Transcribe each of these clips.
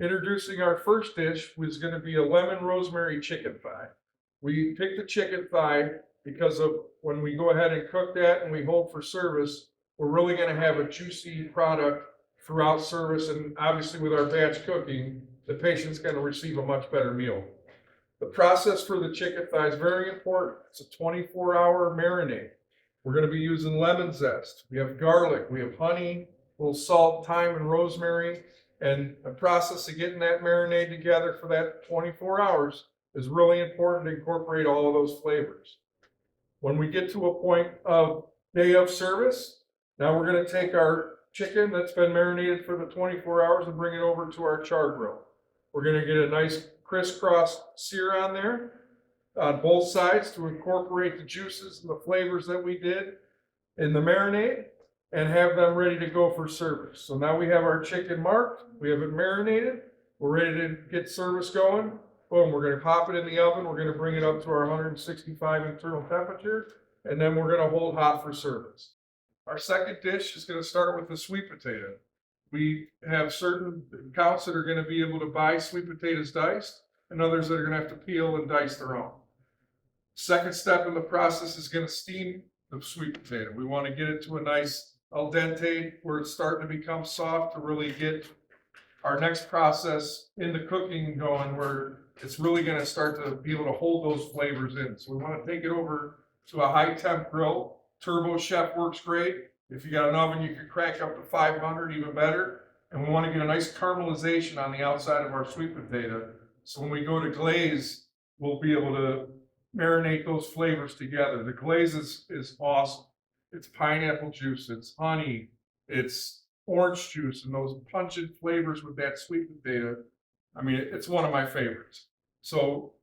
Introducing our first dish was going to be a lemon rosemary chicken thigh. We picked the chicken thigh because of when we go ahead and cook that and we hold for service, we're really going to have a juicy product throughout service. And obviously with our batch cooking, the patient's going to receive a much better meal. The process for the chicken thigh is very important. It's a 24-hour marinade. We're going to be using lemon zest. We have garlic, we have honey, a little salt, thyme, and rosemary. And the process of getting that marinade together for that 24 hours is really important to incorporate all of those flavors. When we get to a point of day of service, now we're going to take our chicken that's been marinated for the 24 hours and bring it over to our char grill. We're going to get a nice crisscross sear on there on both sides to incorporate the juices and the flavors that we did in the marinade and have them ready to go for service. So now we have our chicken marked, we have it marinated, we're ready to get service going. Boom, we're going to pop it in the oven, we're going to bring it up to our 165 internal temperature, and then we're going to hold hot for service. Our second dish is going to start with the sweet potato. We have certain accounts that are going to be able to buy sweet potatoes diced, and others that are going to have to peel and dice their own. Second step in the process is going to steam the sweet potato. We want to get it to a nice al dente where it's starting to become soft to really get our next process in the cooking going where it's really going to start to be able to hold those flavors in. So we want to take it over to a high temp grill. Turbo Chef works great. If you got an oven, you can crank up to 500, even better. And we want to get a nice caramelization on the outside of our sweet potato. So when we go to glaze, we'll be able to marinate those flavors together. The glaze is awesome. It's pineapple juice, it's honey, it's orange juice, and those pungent flavors with that sweet potato. I mean, it's one of my favorites. So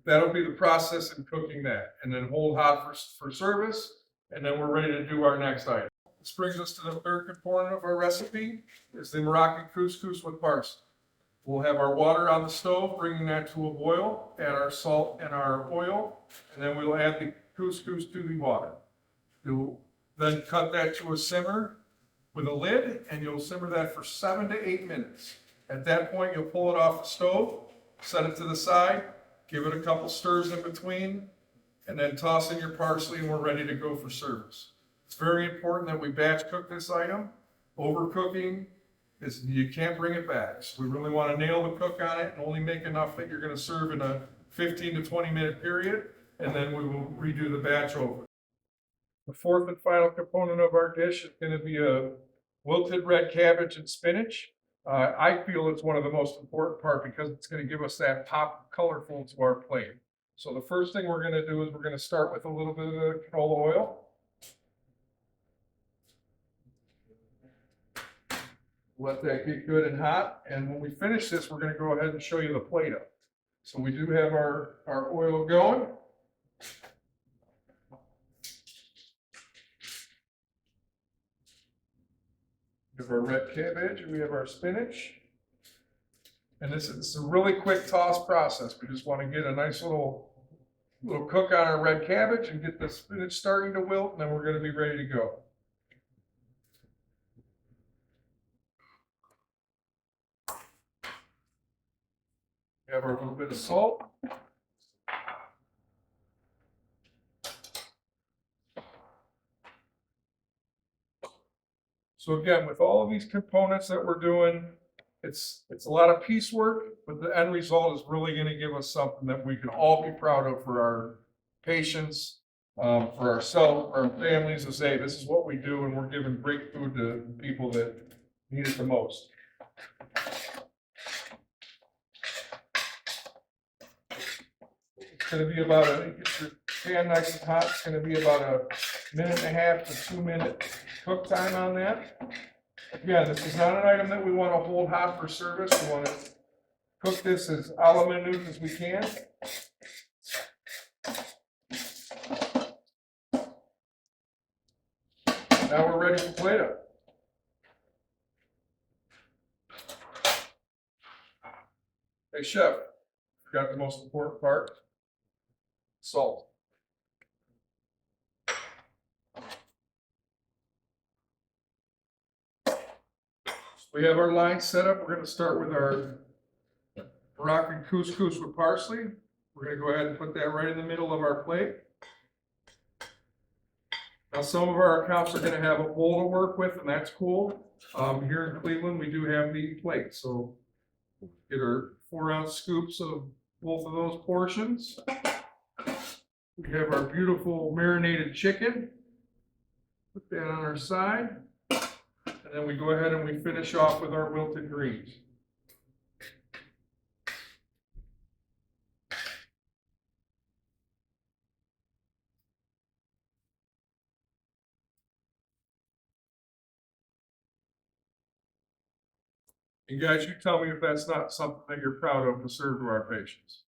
that'll be the process in cooking that. And then hold hot for service, and then we're ready to do our next item. This brings us to the third component of our recipe, is the Moroccan couscous with parsley. We'll have our water on the stove, bringing that to a boil, add our salt and our oil, and then we'll add the couscous to the water. You'll then cut that to a simmer with a lid, and you'll simmer that for 7 to 8 minutes. At that point, you'll pull it off the stove, set it to the side, give it a couple stirs in between, and then toss in your parsley, and we're ready to go for service. It's very important that we batch cook this item. Overcooking is you can't bring it back. So we really want to nail the cook on it and only make enough that you're going to serve in a 15 to 20 minute period, and then we will redo the batch over. The fourth and final component of our dish is going to be a wilted red cabbage and spinach. I feel it's one of the most important part because it's going to give us that pop colorful to our plate. So the first thing we're going to do is we're going to start with a little bit of the canola oil. Let that get good and hot. And when we finish this, we're going to go ahead and show you the plate up. So we do have our oil going. We have our red cabbage and we have our spinach. And this is a really quick toss process. We just want to get a nice little cook on our red cabbage and get the spinach starting to wilt, and then we're going to be ready to go. We have our little bit of salt. So again, with all of these components that we're doing, it's a lot of piecework, but the end result is really going to give us something that we can all be proud of for our patients, for ourselves, for our families, to say this is what we do, and we're giving great food to people that need it the most. It's going to be about get your pan nice and hot. It's going to be about a 1.5 to 2 minute cook time on that. Again, this is not an item that we want to hold hot for service. We want to cook this as a la minute as we can. Now we're ready for plate up. Hey chef, forgot the most important part. Salt. We have our line set up. We're going to start with our Moroccan couscous with parsley. We're gonna go ahead and put that right in the middle of our plate. Now, some of our accounts are gonna have a bowl to work with, and that's cool. Here in Cleveland, we do have meat plates, so get our 4-ounce scoops of both of those portions. We have our beautiful marinated chicken. Put that on our side. And then we go ahead and we finish off with our wilted greens. And guys, you tell me if that's not something that you're proud of to serve to our patients.